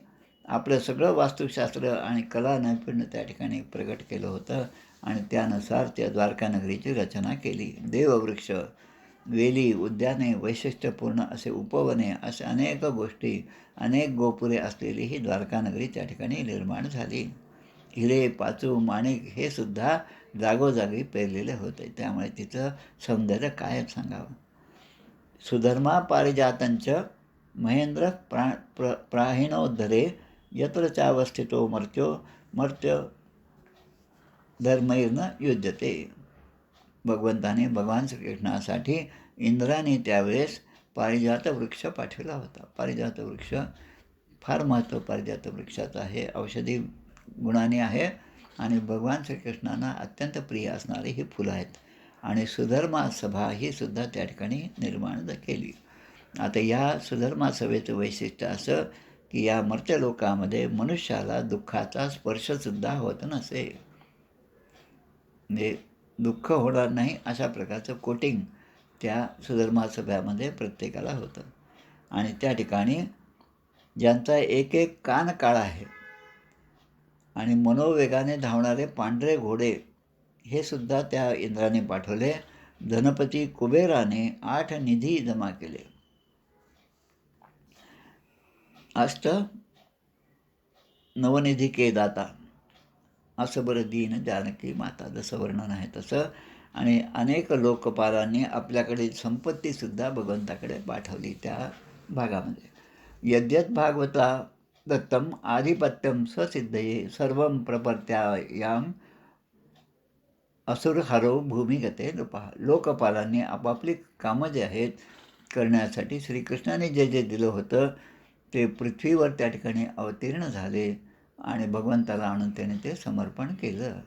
आपलं सगळं वास्तुशास्त्र आणि कला नैपुण्य त्या ठिकाणी प्रगट केलं होतं आणि त्यानुसार त्या द्वारका नगरीची रचना केली. देववृक्ष, वेली, उद्याने, वैशिष्ट्यपूर्ण असे उपवने, अशा अनेक गोष्टी, अनेक गोपुरे असलेली ही द्वारका नगरी त्या ठिकाणी निर्माण झाली. हिरे, पाचू, माणिक हे सुद्धा जागोजागी पेरलेले होते. त्यामुळे तिचं सौंदर्य काय सांगावं. सुधर्मा पारिजातंच महेंद्र प्राहिणोद्धरे यत्र चावस्थितो मर्त्य धर्मैर्न युज्यते. भगवंताने भगवान श्रीकृष्णासाठी इंद्राने त्यावेळेस पारिजात वृक्ष पाठवला होता. पारिजात वृक्ष फार महत्त्व पारिजात वृक्षाचं आहे, औषधी गुणाने आहे आणि भगवान श्रीकृष्णांना अत्यंत प्रिय असणारी ही फुलं आहेत. आणि सुधर्मा सभा ही सुद्धा त्या ठिकाणी निर्माण केली. आता या सुधर्मा सभेचं वैशिष्ट्य असं की या मर्त्यलोकामध्ये मनुष्याला दुःखाचा स्पर्शसुद्धा होत नसे, म्हणजे दुःख होणार नाही अशा प्रकारचं कोटिंग त्या सुधर्मा सभेमध्ये प्रत्येकाला होतं. आणि त्या ठिकाणी ज्यांचा एक एक कान काळा आहे आणि मनोवेगाने धावणारे पांढरे घोडे हे सुद्धा त्या इंद्राने पाठवले. धनपती कुबेराने 8 निधी जमा केले. अष्ट नवनिधी के दाता, असं बरं दीन जानकी माता, जसं वर्णन आहे तसं. आणि अनेक लोकपालांनी आपल्याकडे संपत्तीसुद्धा भगवंताकडे पाठवली त्या भागामध्ये. यद्यत भागवता दत्तम आधिपत्यम स्वसिद्धये सर्वं प्रपर्त्यायाम असुरहरो भूमिगते नृपः. लोकपालांनी आपापली कामं जे आहेत करण्यासाठी श्रीकृष्णाने जे जे दिलं होतं ते पृथ्वीवर त्या ठिकाणी अवतीर्ण झाले आणि भगवंताला आणून त्याने ते समर्पण केलं.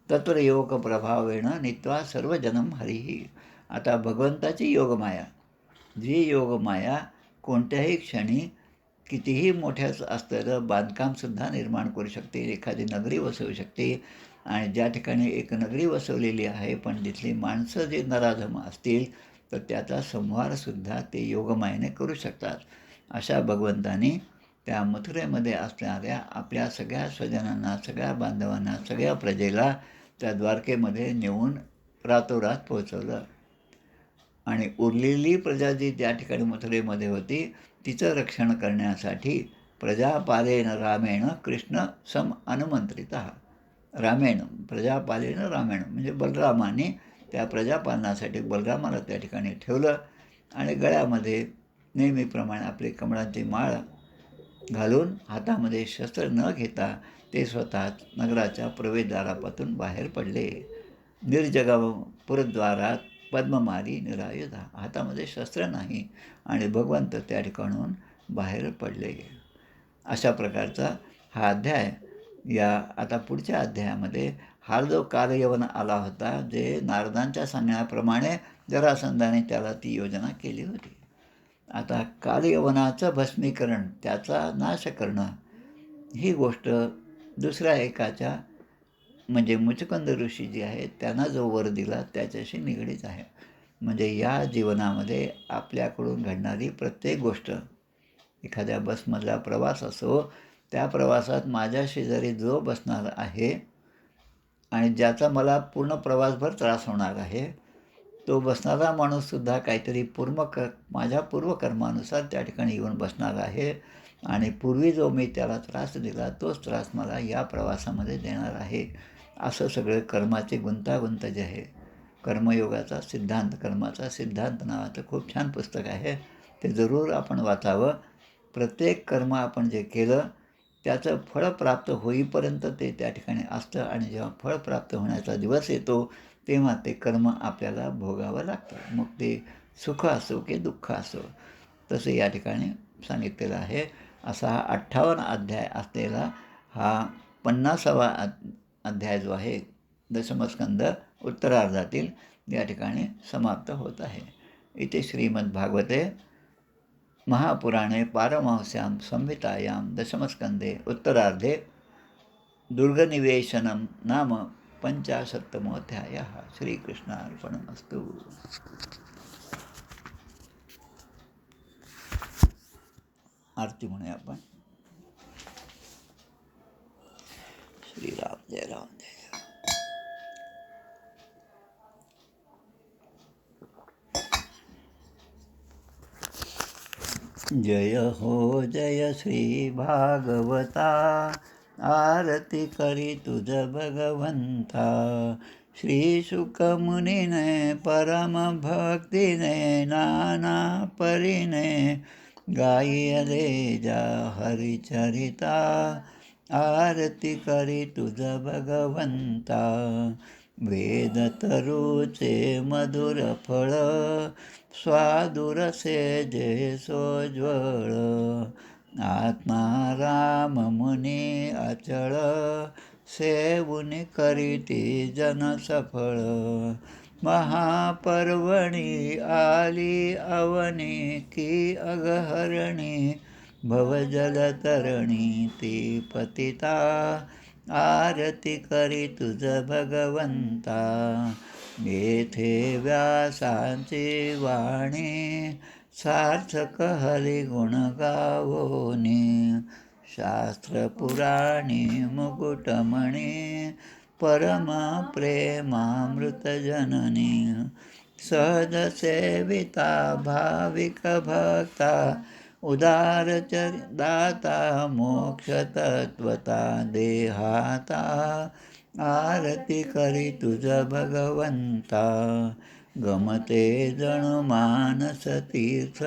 तत्र योग प्रभावेण नीत्वा सर्वजनम हरिही. आता भगवंताची योगमाया, जी योगमाया कोणत्याही क्षणी कितीही मोठ्याच असलेलं बांधकामसुद्धा निर्माण करू शकते, एखादी नगरी वसवू शकते. आणि ज्या ठिकाणी एक नगरी वसवलेली आहे पण तिथली माणसं जे नराधम असतील तर त्याचा संहारसुद्धा ते योगमायेने करू शकतात. अशा भगवंतानी त्या मथुरेमध्ये असणाऱ्या आपल्या सगळ्या स्वजनांना, सगळ्या बांधवांना, सगळ्या प्रजेला त्या द्वारकेमध्ये नेऊन रातोरात पोहोचवलं. आणि उरलेली प्रजा जी त्या ठिकाणी मथुरेमध्ये होती तिचं रक्षण करण्यासाठी प्रजापालेन रामेण कृष्ण सम अनुमंत्रितः. रामेण, प्रजापालेन रामेण म्हणजे बलरामाने त्या प्रजापालनासाठी बलरामाला त्या ठिकाणी ठेवलं आणि गळ्यामध्ये नेहमीप्रमाणे आपली कमळाची माळ घालून हातामध्ये शस्त्र न घेता ते स्वतः नगराच्या प्रवेशद्वारापासून बाहेर पडले. निर्जगाव पुरद्वारात पद्ममारी निरायुधा, हातामध्ये शस्त्र नाही आणि भगवंत त्या ठिकाणून बाहेर पडले. अशा प्रकारचा हा अध्याय. या आता पुढच्या अध्यायामध्ये हा जो कालयवन आला होता, जे नारदांच्या सांगण्याप्रमाणे जरासंधाने त्याला ती योजना केली होती. आता कालयवनाचं भस्मीकरण, त्याचा नाश करणं, ही गोष्ट दुसऱ्या एकाच्या म्हणजे मुचकंद ऋषी जी आहेत त्यांना जो वर दिला त्याच्याशी निगडीत आहे. म्हणजे या जीवनामध्ये आपल्याकडून घडणारी प्रत्येक गोष्ट, एखाद्या बसमधला प्रवास असो, त्या प्रवासात माझ्या शेजारी जो बसणार आहे आणि ज्याचा मला पूर्ण प्रवासभर त्रास होणार आहे, तो बसणारा माणूससुद्धा काहीतरी माझ्या पूर्वकर्मानुसार त्या ठिकाणी येऊन बसणार आहे आणि पूर्वी जो मी त्याला त्रास दिला तोच त्रास मला या प्रवासामध्ये देणार आहे. असं सगळं कर्माचे गुंतागुंत जे आहे, कर्मयोगाचा सिद्धांत, कर्माचा सिद्धांत नावाचं खूप छान पुस्तक आहे, ते जरूर आपण वाचावं. प्रत्येक कर्म आपण जे केलं त्याचं फळ प्राप्त होईपर्यंत ते त्या ठिकाणी असतं आणि जेव्हा फळ प्राप्त होण्याचा दिवस येतो तेव्हा ते कर्म आपल्याला भोगावं लागतं. मग ते सुख असो की दुःख असो, तसं या ठिकाणी सांगितलेलं आहे. असा हा 58 अध्याय असलेला हा 50वा अध्याय जो आहे दशमस्कंद उत्तरार्धातील या ठिकाणी समाप्त होत आहे. इथे श्रीमद्भागवते महापुराणे पारमहंस्यां संहितायां दशमस्कंदे उत्तरार्धे दुर्गनिवेशनं नाम 50तमोऽध्यायः. श्रीकृष्णार्पणमस्तु. आरती म्हणूया आपण. श्रीराम जय राम जय. जय हो जय श्री भागवता, आरती करी तुझ भगवंता. श्री शुकमुनीने परम भक्तीने नाना परीने गायले जा हरिचरिता. आरती करी तुझ भगवंता. वेद तरुचे मधुर फळ, स्वादुरसे जे सोज्वळ. आत्मा राम मुनी अचळ, सेवुनी करीती जन सफळ. महापर्वणी आली अवनी, की अगहरणी भवजलतरणी ती पतिता. आरती करी तुझ भगवंता. येथे व्यासांची वाणी, सार्थक हरिगुण गावोनी. शास्त्र पुराणी मुकुटमणी, परम प्रेमामृत जननी. सहज सेविता भाविक भक्ता, उदारचर दाता मोक्ष तत्वता देहाता. आरती करी तुझ भगवंता. गमते जणू मानस तीर्थ,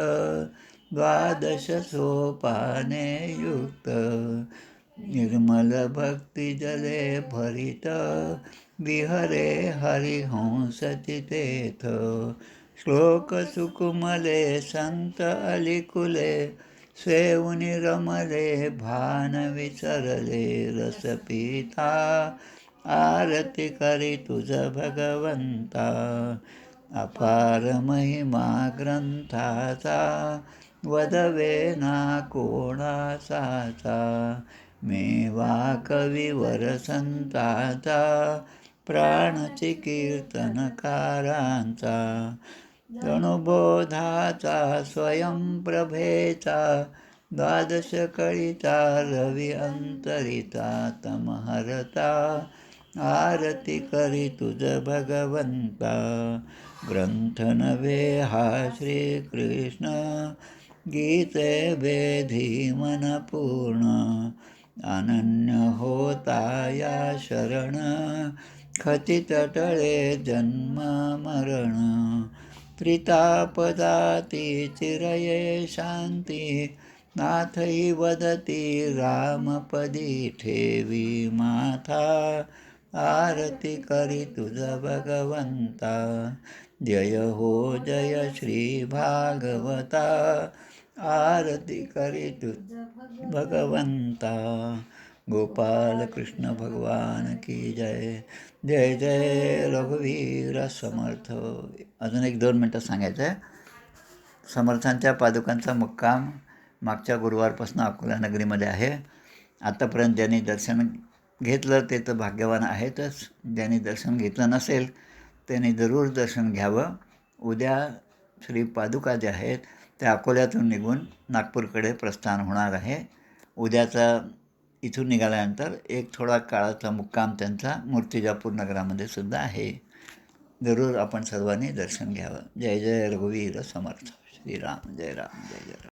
द्वादश सोपाने युक्त. निर्मल भक्ती जले भरित, विहरे हरिहंस तिथेथ. श्लोक सुकुमले संत अलिकुले, सेवुनी रमले भान विसरले रसपिता. आरती करी तुझ भगवंता. अपार महिमा ग्रंथाचा वदवे ना कोणासाचा. मेवा कविवर संताचा प्राणची कीर्तनकारांचा. गणुबोधाचा स्वयंप्रभेचा द्वादश कळीचा रवी अंतरिता. तमहरता आरती करी तुझ भगवंता. ग्रंथ नव्हे हा श्रीकृष्ण गीते वेधी मन पूर्ण. अनन्य होता या शरण खचित टळे जन्म मरण. त्रितापदाती चिरये शांती नाथही वदती रामपदी ठेवी माथा. आरती करी तुझ भगवंता. जय हो जय श्री भागवता. आरती करी तुझ भगवंता. गोपाल कृष्ण भगवान की जय. जय जय रघुवीर समर्थ. अजून 1-2 मिनटं सांगायचं आहे. समर्थांच्या पादुकांचा मुक्काम मागच्या गुरुवारपासून अकोला नगरीमध्ये आहे. आतापर्यंत ज्यांनी दर्शन घेतलं ते तर भाग्यवान आहेतच. ज्यांनी दर्शन घेतलं नसेल त्यांनी जरूर दर्शन घ्यावं. उद्या श्री पादुका ज्या आहेत त्या अकोल्यातून निघून नागपूरकडे प्रस्थान होणार आहे. उद्याचा इथून निघाल्यानंतर एक थोडा काळाचा मुक्काम त्यांचा मूर्तिजापूर नगरामध्ये सुद्धा आहे. जरूर आपण सर्वांनी दर्शन घ्यावं. जय जय रघुवीर समर्थ. श्रीराम जय राम जय जय राम.